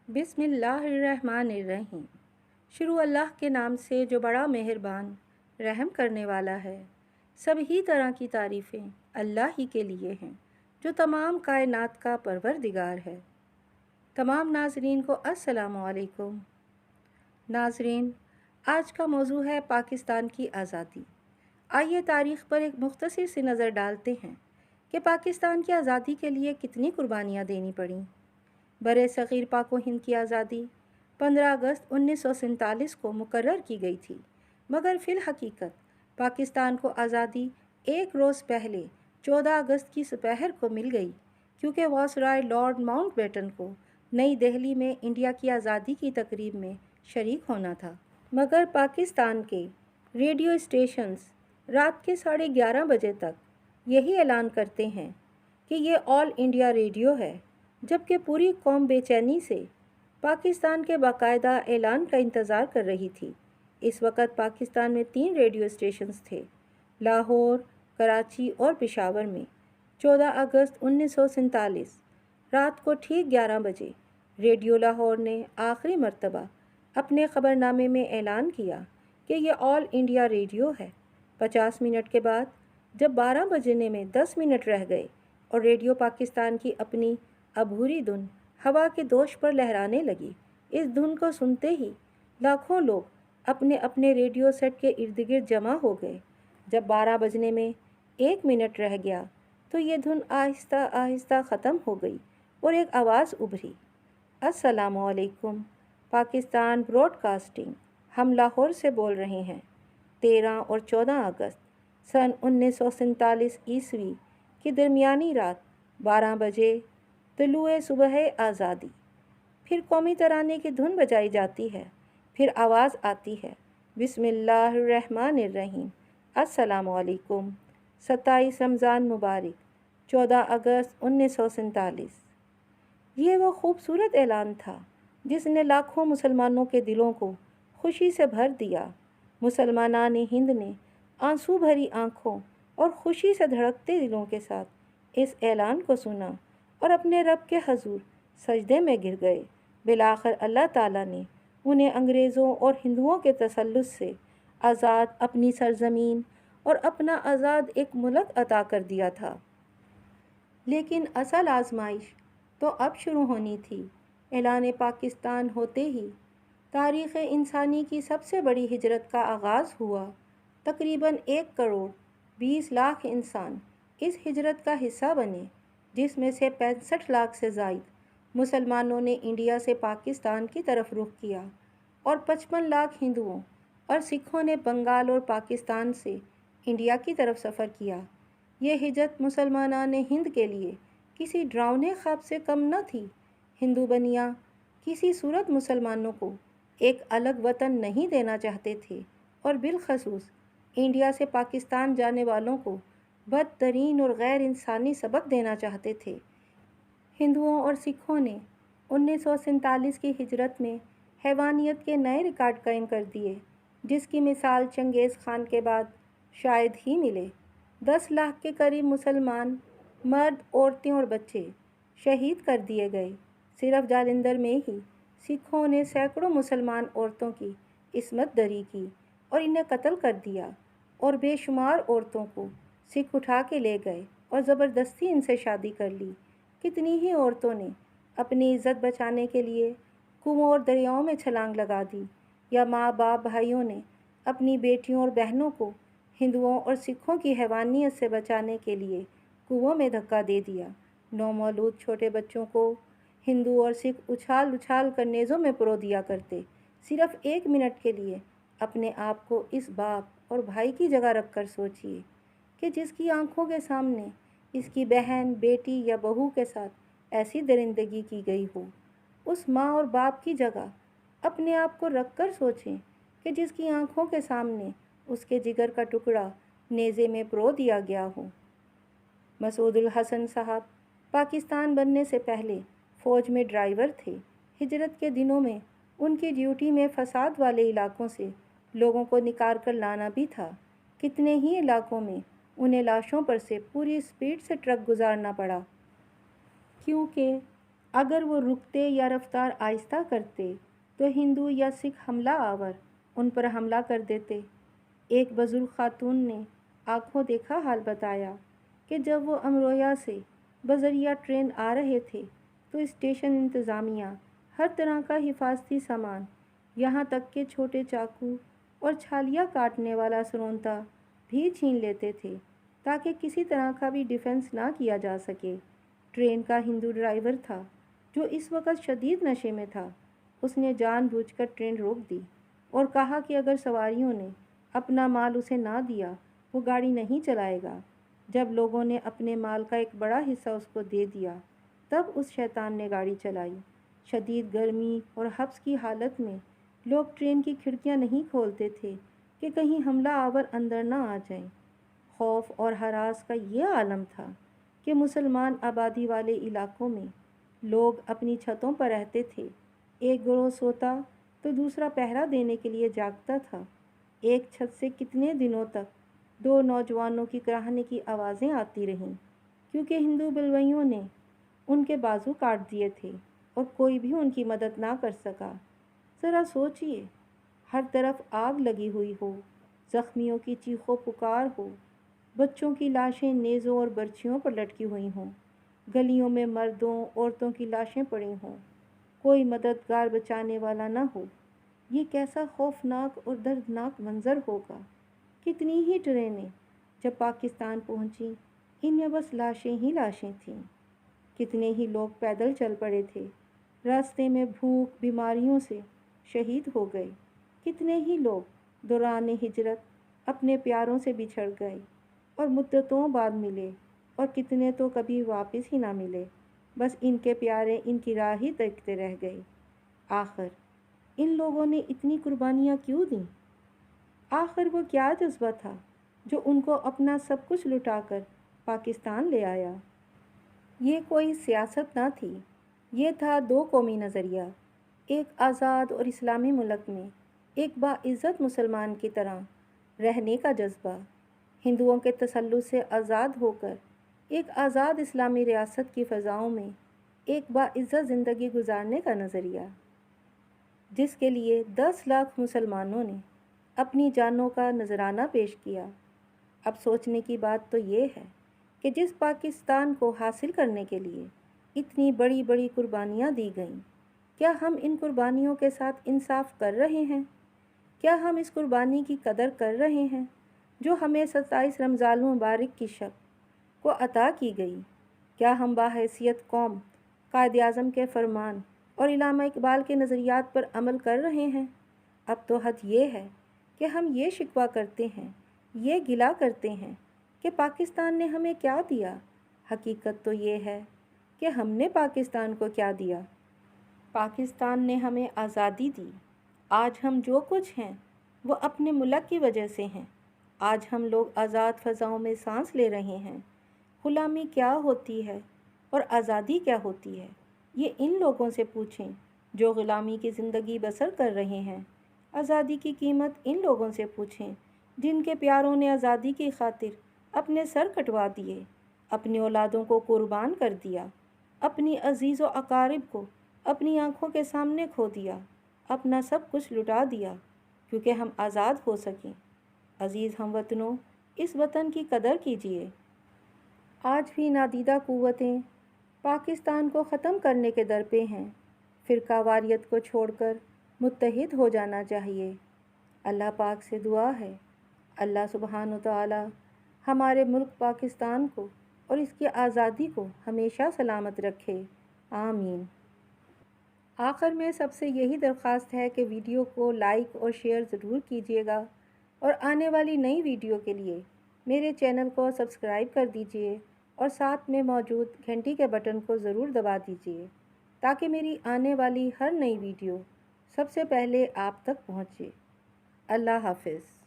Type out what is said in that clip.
بسم اللہ الرحمن الرحیم۔ شروع اللہ کے نام سے جو بڑا مہربان رحم کرنے والا ہے۔ سبھی طرح کی تعریفیں اللہ ہی کے لیے ہیں جو تمام کائنات کا پروردگار ہے۔ تمام ناظرین کو السلام علیکم۔ ناظرین، آج کا موضوع ہے پاکستان کی آزادی۔ آئیے تاریخ پر ایک مختصر سی نظر ڈالتے ہیں کہ پاکستان کی آزادی کے لیے کتنی قربانیاں دینی پڑیں۔ برِ صغیر پاک و ہند کی آزادی 15 اگست 1947 کو مقرر کی گئی تھی، مگر فی الحقیقت پاکستان کو آزادی ایک روز پہلے 14 اگست کی سپہر کو مل گئی، کیونکہ وائسرائے لارڈ ماؤنٹ بیٹن کو نئی دہلی میں انڈیا کی آزادی کی تقریب میں شریک ہونا تھا۔ مگر پاکستان کے ریڈیو اسٹیشنز رات کے 11:30 بجے تک یہی اعلان کرتے ہیں کہ یہ آل انڈیا ریڈیو ہے، جبکہ پوری قوم بے چینی سے پاکستان کے باقاعدہ اعلان کا انتظار کر رہی تھی۔ اس وقت پاکستان میں 3 ریڈیو اسٹیشنز تھے، لاہور، کراچی اور پشاور میں۔ 14 اگست 1947 رات کو ٹھیک 11 بجے ریڈیو لاہور نے آخری مرتبہ اپنے خبرنامے میں اعلان کیا کہ یہ آل انڈیا ریڈیو ہے۔ 50 منٹ کے بعد جب 12 بجنے میں 10 منٹ رہ گئے اور ریڈیو پاکستان کی اپنی عبوری دھن ہوا کے دوش پر لہرانے لگی، اس دھن کو سنتے ہی لاکھوں لوگ اپنے اپنے ریڈیو سیٹ کے ارد گرد جمع ہو گئے۔ جب 12 بجنے میں 1 منٹ رہ گیا تو یہ دھن آہستہ آہستہ ختم ہو گئی اور ایک آواز ابھری، السلام علیکم، پاکستان براڈ کاسٹنگ، ہم لاہور سے بول رہے ہیں۔ 13 اور 14 اگست سن 1947 عیسوی کی درمیانی رات 12 بجے طلوع صبح آزادی۔ پھر قومی ترانے کی دھن بجائی جاتی ہے، پھر آواز آتی ہے، بسم اللہ الرحمن الرحیم، السلام علیکم، 27 رمضان مبارک، 14 اگست 1947۔ یہ وہ خوبصورت اعلان تھا جس نے لاکھوں مسلمانوں کے دلوں کو خوشی سے بھر دیا۔ مسلمانان ہند نے آنسو بھری آنکھوں اور خوشی سے دھڑکتے دلوں کے ساتھ اس اعلان کو سنا اور اپنے رب کے حضور سجدے میں گر گئے۔ بالآخر اللہ تعالیٰ نے انہیں انگریزوں اور ہندوؤں کے تسلط سے آزاد اپنی سرزمین اور اپنا آزاد ایک ملک عطا کر دیا تھا۔ لیکن اصل آزمائش تو اب شروع ہونی تھی۔ اعلان پاکستان ہوتے ہی تاریخ انسانی کی سب سے بڑی ہجرت کا آغاز ہوا۔ تقریباً 1,20,00,000 انسان اس ہجرت کا حصہ بنے، جس میں سے 65 لاکھ سے زائد مسلمانوں نے انڈیا سے پاکستان کی طرف رخ کیا اور 55 لاکھ ہندوؤں اور سکھوں نے بنگال اور پاکستان سے انڈیا کی طرف سفر کیا۔ یہ ہجرت مسلمانان ہند کے لیے کسی ڈراؤنے خواب سے کم نہ تھی۔ ہندو بنیاں کسی صورت مسلمانوں کو ایک الگ وطن نہیں دینا چاہتے تھے اور بالخصوص انڈیا سے پاکستان جانے والوں کو بدترین اور غیر انسانی سبق دینا چاہتے تھے۔ ہندوؤں اور سکھوں نے 1947 کی ہجرت میں حیوانیت کے نئے ریکارڈ قائم کر دیے، جس کی مثال چنگیز خان کے بعد شاید ہی ملے۔ 10 لاکھ کے قریب مسلمان مرد، عورتیں اور بچے شہید کر دیے گئے۔ صرف جالندھر میں ہی سکھوں نے سینکڑوں مسلمان عورتوں کی عصمت دری کی اور انہیں قتل کر دیا، اور بے شمار عورتوں کو سکھ اٹھا کے لے گئے اور زبردستی ان سے شادی کر لی۔ کتنی ہی عورتوں نے اپنی عزت بچانے کے لیے کنووں اور دریاؤں میں چھلانگ لگا دی، یا ماں باپ بھائیوں نے اپنی بیٹیوں اور بہنوں کو ہندوؤں اور سکھوں کی حیوانیت سے بچانے کے لیے کنووں میں دھکا دے دیا۔ نومولود چھوٹے بچوں کو ہندو اور سکھ اچھال اچھال کر نیزوں میں پرو دیا کرتے۔ صرف 1 منٹ کے لیے اپنے آپ کو اس باپ اور بھائی کی جگہ رکھ کر سوچئے کہ جس کی آنکھوں کے سامنے اس کی بہن، بیٹی یا بہو کے ساتھ ایسی درندگی کی گئی ہو، اس ماں اور باپ کی جگہ اپنے آپ کو رکھ کر سوچیں کہ جس کی آنکھوں کے سامنے اس کے جگر کا ٹکڑا نیزے میں پرو دیا گیا ہو۔ مسعود الحسن صاحب پاکستان بننے سے پہلے فوج میں ڈرائیور تھے۔ ہجرت کے دنوں میں ان کی ڈیوٹی میں فساد والے علاقوں سے لوگوں کو نکال کر لانا بھی تھا۔ کتنے ہی علاقوں میں انہیں لاشوں پر سے پوری اسپیڈ سے ٹرک گزارنا پڑا، کیونکہ اگر وہ رکتے یا رفتار آہستہ کرتے تو ہندو یا سکھ حملہ آور ان پر حملہ کر دیتے۔ ایک بزرگ خاتون نے آنکھوں دیکھا حال بتایا کہ جب وہ امروہہ سے بذریعہ ٹرین آ رہے تھے تو اسٹیشن انتظامیہ ہر طرح کا حفاظتی سامان، یہاں تک کہ چھوٹے چاقو اور چھالیاں کاٹنے والا سرونتا بھی چھین لیتے تھے تاکہ کسی طرح کا بھی ڈیفنس نہ کیا جا سکے۔ ٹرین کا ہندو ڈرائیور تھا جو اس وقت شدید نشے میں تھا۔ اس نے جان بوجھ کر ٹرین روک دی اور کہا کہ اگر سواریوں نے اپنا مال اسے نہ دیا وہ گاڑی نہیں چلائے گا۔ جب لوگوں نے اپنے مال کا ایک بڑا حصہ اس کو دے دیا تب اس شیطان نے گاڑی چلائی۔ شدید گرمی اور حبس کی حالت میں لوگ ٹرین کی کھڑکیاں نہیں کھولتے تھے کہ کہیں حملہ آور اندر نہ آ جائیں۔ خوف اور ہراس کا یہ عالم تھا کہ مسلمان آبادی والے علاقوں میں لوگ اپنی چھتوں پر رہتے تھے۔ ایک گروہ سوتا تو دوسرا پہرا دینے کے لیے جاگتا تھا۔ ایک چھت سے کتنے دنوں تک دو نوجوانوں کی کراہنے کی آوازیں آتی رہیں کیونکہ ہندو بلوائیوں نے ان کے بازو کاٹ دیے تھے اور کوئی بھی ان کی مدد نہ کر سکا۔ ذرا سوچئے، ہر طرف آگ لگی ہوئی ہو، زخمیوں کی چیخو پکار ہو، بچوں کی لاشیں نیزوں اور برچھیوں پر لٹکی ہوئی ہوں، گلیوں میں مردوں عورتوں کی لاشیں پڑی ہوں، کوئی مددگار بچانے والا نہ ہو۔ یہ کیسا خوفناک اور دردناک منظر ہوگا۔ کتنی ہی ٹرینیں جب پاکستان پہنچیں ان میں بس لاشیں ہی لاشیں تھیں۔ کتنے ہی لوگ پیدل چل پڑے تھے، راستے میں بھوک بیماریوں سے شہید ہو گئے۔ کتنے ہی لوگ دوران ہجرت اپنے پیاروں سے بچھڑ گئے اور مدتوں بعد ملے، اور کتنے تو کبھی واپس ہی نہ ملے، بس ان کے پیارے ان کی راہ ہی دیکھتے رہ گئے۔ آخر ان لوگوں نے اتنی قربانیاں کیوں دیں؟ آخر وہ کیا جذبہ تھا جو ان کو اپنا سب کچھ لٹا کر پاکستان لے آیا؟ یہ کوئی سیاست نہ تھی، یہ تھا دو قومی نظریہ۔ ایک آزاد اور اسلامی ملک میں ایک باعزت مسلمان کی طرح رہنے کا جذبہ، ہندوؤں کے تسلط سے آزاد ہو کر ایک آزاد اسلامی ریاست کی فضاؤں میں ایک باعزت زندگی گزارنے کا نظریہ، جس کے لیے 10 لاکھ مسلمانوں نے اپنی جانوں کا نذرانہ پیش کیا۔ اب سوچنے کی بات تو یہ ہے کہ جس پاکستان کو حاصل کرنے کے لیے اتنی بڑی بڑی قربانیاں دی گئیں، کیا ہم ان قربانیوں کے ساتھ انصاف کر رہے ہیں؟ کیا ہم اس قربانی کی قدر کر رہے ہیں جو ہمیں 27 رمضان المبارک کی شب کو عطا کی گئی؟ کیا ہم بحیثیت قوم قائد اعظم کے فرمان اور علامہ اقبال کے نظریات پر عمل کر رہے ہیں؟ اب تو حد یہ ہے کہ ہم یہ شکوہ کرتے ہیں، یہ گلہ کرتے ہیں کہ پاکستان نے ہمیں کیا دیا۔ حقیقت تو یہ ہے کہ ہم نے پاکستان کو کیا دیا۔ پاکستان نے ہمیں آزادی دی۔ آج ہم جو کچھ ہیں وہ اپنے ملک کی وجہ سے ہیں۔ آج ہم لوگ آزاد فضاؤں میں سانس لے رہے ہیں۔ غلامی کیا ہوتی ہے اور آزادی کیا ہوتی ہے، یہ ان لوگوں سے پوچھیں جو غلامی کی زندگی بسر کر رہے ہیں۔ آزادی کی قیمت ان لوگوں سے پوچھیں جن کے پیاروں نے آزادی کی خاطر اپنے سر کٹوا دیے، اپنی اولادوں کو قربان کر دیا، اپنی عزیز و اقارب کو اپنی آنکھوں کے سامنے کھو دیا، اپنا سب کچھ لٹا دیا کیونکہ ہم آزاد ہو سکیں۔ عزیز ہم وطنوں، اس وطن کی قدر کیجیے۔ آج بھی نادیدہ قوتیں پاکستان کو ختم کرنے کے در پہ ہیں۔ فرقہ واریت کو چھوڑ کر متحد ہو جانا چاہیے۔ اللہ پاک سے دعا ہے اللہ سبحانہ و تعالی ہمارے ملک پاکستان کو اور اس کی آزادی کو ہمیشہ سلامت رکھے، آمین۔ آخر میں سب سے یہی درخواست ہے کہ ویڈیو کو لائک اور شیئر ضرور کیجیے گا، اور آنے والی نئی ویڈیو کے لیے میرے چینل کو سبسکرائب کر دیجیے اور ساتھ میں موجود گھنٹی کے بٹن کو ضرور دبا دیجیے تاکہ میری آنے والی ہر نئی ویڈیو سب سے پہلے آپ تک پہنچے۔ اللہ حافظ۔